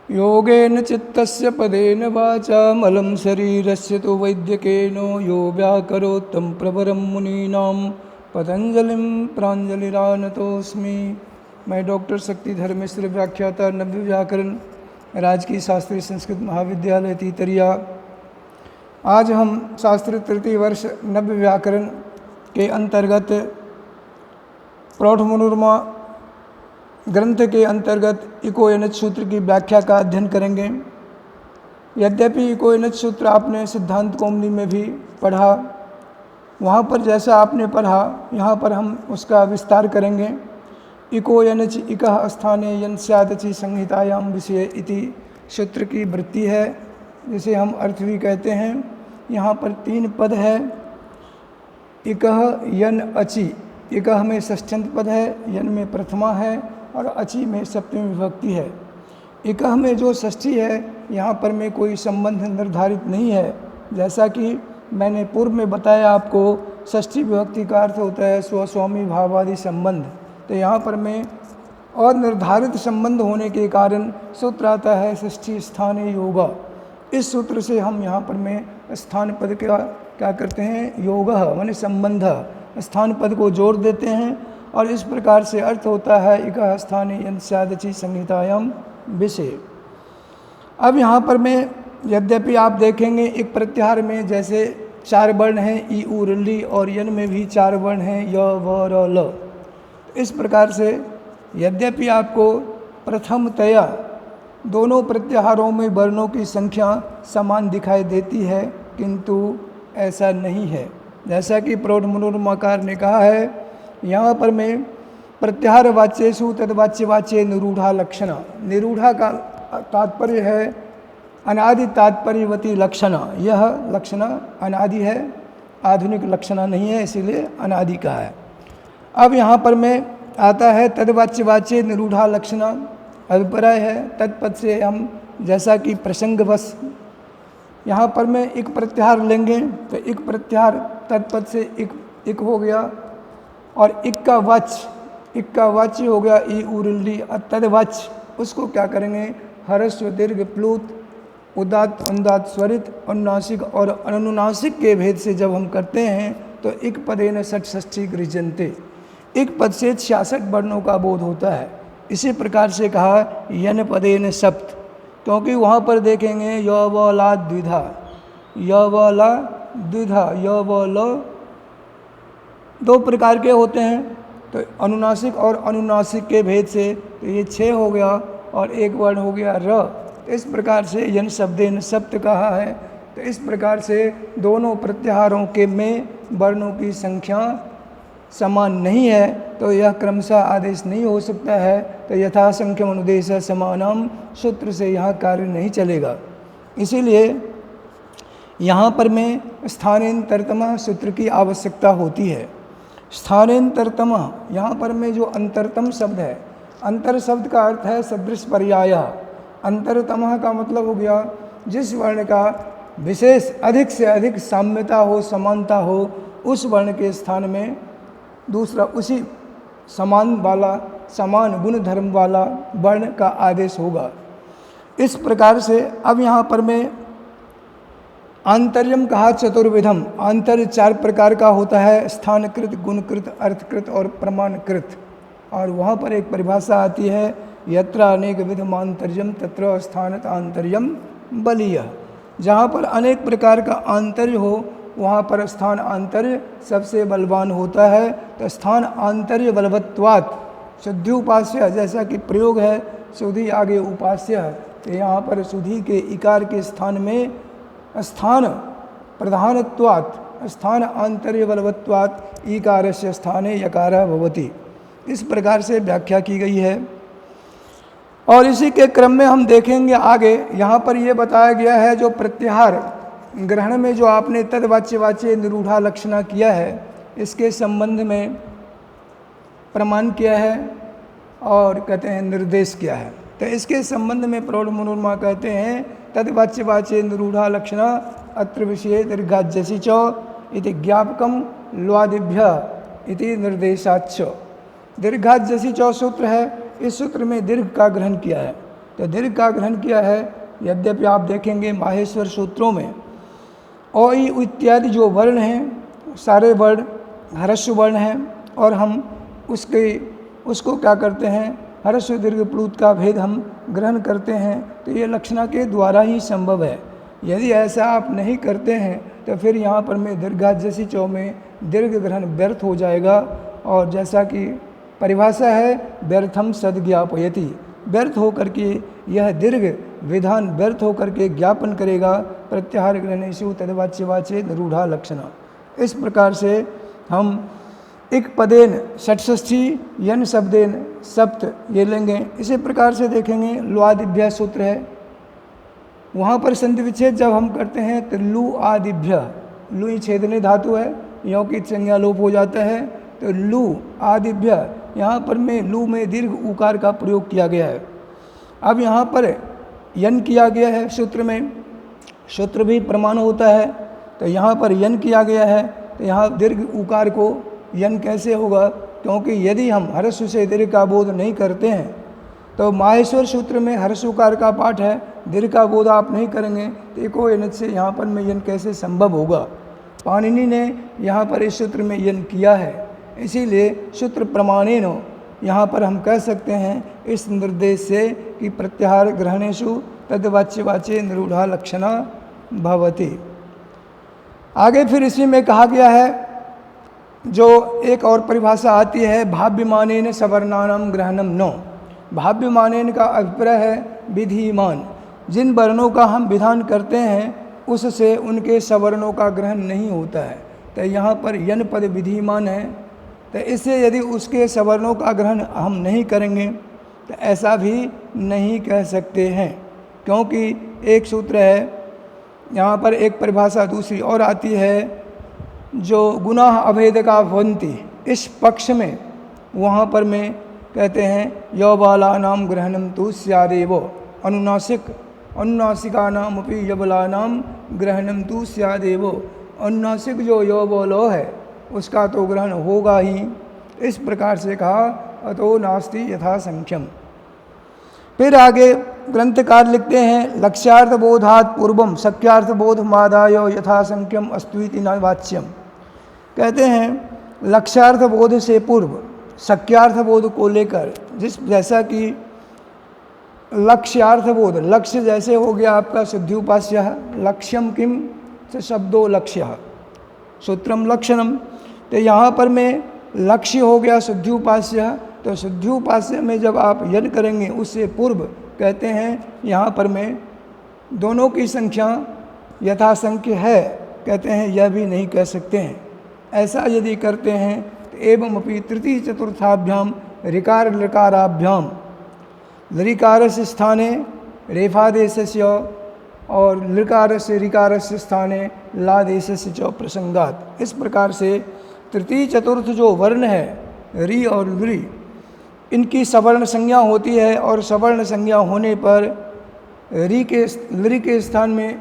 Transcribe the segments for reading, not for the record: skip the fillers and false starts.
योगेन चित्तस्य पदेन वाचा मलं शरीरस्य तु वैद्यकेन यो व्याकरोत्तं प्रवरं मुनीनां पतंजलिं प्राञ्जलिरानतोऽस्मि। मैं डॉक्टर शक्तिधर मिश्र, व्याख्याता नव्य व्याकरण, राजकीय शास्त्रीय संस्कृत महाविद्यालय तीतरिया। आज हम शास्त्र तृतीय वर्ष नव्य व्याकरण के अंतर्गत प्रौढ़ मनोरमा ग्रंथ के अंतर्गत इकोयनच सूत्र की व्याख्या का अध्ययन करेंगे। यद्यपि इकोयनच सूत्र आपने सिद्धांत कौमुदी में भी पढ़ा, वहाँ पर जैसा आपने पढ़ा यहाँ पर हम उसका विस्तार करेंगे। इकोयनच इकः स्थाने यन स्यादचि संहितायाम विषय इति सूत्र की वृत्ति है, जिसे हम अर्थ भी कहते हैं। यहाँ पर 3 पद है। इकः यन अचि, इकः में षष्ठ्यंत पद है, यन में प्रथमा है और अचि में सप्तमी विभक्ति है। इकः में जो षष्ठी है यहाँ पर में कोई संबंध निर्धारित नहीं है। जैसा कि मैंने पूर्व में बताया आपको, षष्ठी विभक्ति का अर्थ होता है स्वस्वामी भावादि संबंध। तो यहाँ पर में अनिर्धारित संबंध होने के कारण सूत्र आता है षष्ठी स्थाने योगा। इस सूत्र से हम यहाँ पर में स्थान पद का क्या करते हैं, योगः माने संबंध, स्थान पद को जोड़ देते हैं और इस प्रकार से अर्थ होता है इकः स्थाने यन स्यादचि संहितायाम विषय। अब यहाँ पर में यद्यपि आप देखेंगे एक प्रत्याहार में जैसे 4 वर्ण हैं, ई उ ऋ, और यन में भी 4 वर्ण हैं, य व र ल। इस प्रकार से यद्यपि आपको प्रथमतया दोनों प्रत्याहारों में वर्णों की संख्या समान दिखाई देती है, किंतु ऐसा नहीं है। जैसा कि प्रौढ़ मनोरमाकार ने कहा है, यहाँ पर में प्रत्याहार वाच्येषु तद्वाच्यवाच्ये निरूढ़ा लक्षणा। निरूढ़ा का तात्पर्य है अनादि तात्पर्यवती लक्षणा। यह लक्षणा अनादि है, आधुनिक लक्षणा नहीं है, इसीलिए अनादि का है। अब यहाँ पर में आता है तद्वाच्यवाच्ये निरूढ़ा लक्षणा, अभिप्राय है। तत्पद से हम जैसा कि प्रसंगवश यहाँ पर में एक प्रत्याहार लेंगे तो एक प्रत्याहार तत्पद से एक हो गया, और इक का वाच्य हो गया ई उ ऋ, और तद्वाच्य उसको क्या करेंगे, ह्रस्व दीर्घ प्लुत उदात्त अनुदात्त स्वरित अनुनासिक और अनुनासिक के भेद से जब हम करते हैं तो एक पदेन षट् षष्ठी गृह्यन्ते, एक पद से 66 वर्णों का बोध होता है। इसी प्रकार से कहा यन पदेन सप्त, क्योंकि वहाँ पर देखेंगे य व ला द्विधा, य व ला द्विधा, य व ल 2 प्रकार के होते हैं। तो अनुनासिक और अनुनासिक के भेद से तो ये 6 हो गया और एक वर्ण हो गया र। तो इस प्रकार से यन शब्देन सप्त कहा है। तो इस प्रकार से दोनों प्रत्याहारों के में वर्णों की संख्या समान नहीं है, तो यह क्रमशः आदेश नहीं हो सकता है। तो यथा संख्यम अनुदेश समानम सूत्र से यहाँ कार्य नहीं चलेगा। इसीलिए यहाँ पर में स्थानेन्तरतम सूत्र की आवश्यकता होती है। स्थानेन्तरतम, यहाँ पर में जो अंतरतम शब्द है, अंतर शब्द का अर्थ है सदृश पर्याय। अंतरतम का मतलब हो गया जिस वर्ण का विशेष अधिक से अधिक साम्यता हो, समानता हो, उस वर्ण के स्थान में दूसरा उसी समान वाला, समान गुण धर्म वाला वर्ण का आदेश होगा। इस प्रकार से अब यहाँ पर में आंतर्यम कहा चतुर्विधम। आंतर्य 4 प्रकार का होता है, स्थानकृत, गुणकृत, अर्थकृत और प्रमाणकृत। और वहाँ पर एक परिभाषा आती है, यत्र अनेक विधमांतर्यम तत्र स्थानत आंतर्यम बलीय। जहाँ पर अनेक प्रकार का आंतर्य हो वहाँ पर स्थान आंतर्य सबसे बलवान होता है। तो स्थान आंतर्य बलवत्वात् शुद्धि उपास्य, जैसा कि प्रयोग है सुधि आगे उपास्य है, तो यहाँ पर सुधि के इकार के स्थान में स्थान प्रधानत्वात्, स्थान आंतर्य बलवत्वात् ईकारस्य स्थाने यकारः भवति। इस प्रकार से व्याख्या की गई है। और इसी के क्रम में हम देखेंगे आगे, यहाँ पर यह बताया गया है जो प्रत्याहार ग्रहण में जो आपने तद्वाच्यवाच्य निरूढ़ा लक्षणा किया है, इसके संबंध में प्रमाण किया है और कहते हैं निर्देश किया है। तो इसके संबंध में प्रौढ़ मनोरमा कहते हैं तद्वाच्यवाच्य निरूढ़ा लक्षणा अत्र विषये दीर्घाज्यसि च इति ज्ञापकम ल्वादिभ्य इति निर्देशाच्च। दीर्घाज्यसि च सूत्र है, इस सूत्र में दीर्घ का ग्रहण किया है। तो दीर्घ का ग्रहण किया है। यद्यपि आप देखेंगे माहेश्वर सूत्रों में औ ई इत्यादि जो वर्ण हैं सारे वर्ण ह्रस्व वर्ण हैं, और हम उसको क्या करते हैं, ह्रस्व दीर्घ प्लुत का भेद हम ग्रहण करते हैं। तो ये लक्षणा के द्वारा ही संभव है। यदि ऐसा आप नहीं करते हैं तो फिर यहाँ पर में दीर्घाजसी चौ में दीर्घ ग्रहण व्यर्थ हो जाएगा। और जैसा कि परिभाषा है व्यर्थम सद्ज्ञापयति, व्यर्थ होकर के यह दीर्घ विधान व्यर्थ होकर के ज्ञापन करेगा। प्रत्याहार ग्रहणेषु तद्वाच्यवाच्ये निरूढ़ा लक्षणा। इस प्रकार से हम इक पदेन षट्षष्ठी यन शब्देन सप्त ये लेंगे। इसी प्रकार से देखेंगे लुआदिभ्य सूत्र है, वहाँ पर संधि विच्छेद जब हम करते हैं तो लू आदिभ्य, लू ही छेदने धातु है, यों की संज्ञा लोप हो जाता है। तो लू आदिभ्य, यहाँ पर में लू में दीर्घ उकार का प्रयोग किया गया है। अब यहाँ पर यन किया गया है सूत्र में, सूत्र भी प्रमाण होता है, तो यहाँ पर यन किया गया है। तो यहाँ दीर्घ उकार को यन कैसे होगा, क्योंकि यदि हम ह्रस्व से दीर्घ का बोध नहीं करते हैं तो माहेश्वर सूत्र में ह्रस्व उकार का पाठ है, दीर्घ का बोध आप नहीं करेंगे तो एको यन से यहाँ पर में यन कैसे संभव होगा। पाणिनि ने यहाँ पर इस सूत्र में यन किया है, इसीलिए सूत्र प्रमाणेन यहाँ पर हम कह सकते हैं इस निर्देश से कि प्रत्याहार ग्रहणेषु तद्वाच्यवाच्ये निरूढ़ा लक्षणा भवति। आगे फिर इसी में कहा गया है, जो एक और परिभाषा आती है भाव्यमानेन सवर्णानां ग्रहणम नो। भाव्यमानेन का अभिप्राय है विधिमान, जिन वर्णों का हम विधान करते हैं उससे उनके सवर्णों का ग्रहण नहीं होता है। तो यहाँ पर यन पद विधिमान है, तो इससे यदि उसके सवर्णों का ग्रहण हम नहीं करेंगे तो ऐसा भी नहीं कह सकते हैं, क्योंकि एक सूत्र है यहाँ पर, एक परिभाषा दूसरी और आती है जो गुनाह अभेद का भवन्ति, इस पक्ष में वहाँ पर में कहते हैं यौबालानाम ग्रहणम तु स्यादेव अनुनासिक, अनुनासिकानाम अपि यबलानाम ग्रहणम तु स्यादेव। अनुनासिक जो यौबलो है उसका तो ग्रहण होगा ही। इस प्रकार से कहा अतो नास्ति यथा संख्यम। फिर आगे ग्रंथकार लिखते हैं लक्ष्यार्थ बोधात् पूर्वम शक्यार्थ बोध मादाय यथा संख्यम अस्तुइति न वाच्यम। कहते हैं लक्ष्यार्थ बोध से पूर्व शक्यार्थ बोध को लेकर, जैसा कि लक्ष्यार्थ बोध, लक्ष्य जैसे हो गया आपका शुद्ध्युपास्य, लक्ष्यम किम से शब्दो लक्ष्य सूत्रम लक्षणम। तो यहाँ पर में लक्ष्य हो गया शुद्ध्युपास्य, तो शुद्ध्युपास्य में जब आप यन करेंगे उससे पूर्व कहते हैं यहाँ पर में दोनों की संख्या यथासंख्य है, कहते हैं यह भी नहीं कह सकते हैं। ऐसा यदि करते हैं तो एवं अपि तृतीय चतुर्थाभ्याम ऋकार लकाराभ्याम लृकारस्य स्थाने रेफादेशस्य और लृकारस्य ऋकारस्य स्थाने लादेशस्य च प्रसंगात। इस प्रकार से तृतीय चतुर्थ जो वर्ण है रि और लृ, इनकी सवर्ण संज्ञा होती है, और सवर्ण संज्ञा होने पर लृ के स्थान में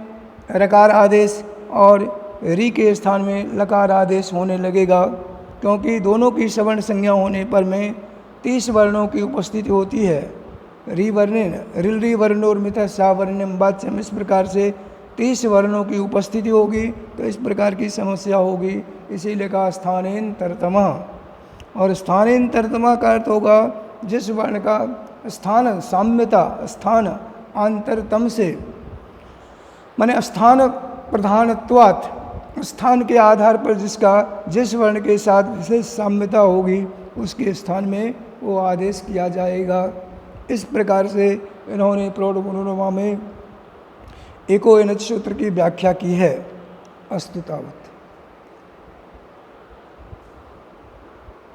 रकार आदेश और रि के स्थान में लकार आदेश होने लगेगा, क्योंकि दोनों की सवर्ण संज्ञा होने पर में 30 वर्णों की उपस्थिति होती है। रि वर्णेन ऋ वर्णोर्मित सा वर्ण्यम वाच्यम। इस प्रकार से 30 वर्णों की उपस्थिति होगी, तो इस प्रकार की समस्या होगी। इसीलिए कहा स्थानेन तरतमा, और स्थानेन तरतमा का अर्थ होगा जिस वर्ण का स्थान साम्यता, स्थान आंतरतम से, माने स्थान प्रधानत्वात्, स्थान के आधार पर जिस वर्ण के साथ विशेष साम्यता होगी उसके स्थान में वो आदेश किया जाएगा। इस प्रकार से इन्होंने प्रौढ़ मनोरमा में एको एनच सूत्र की व्याख्या की है। अस्तु तावत्।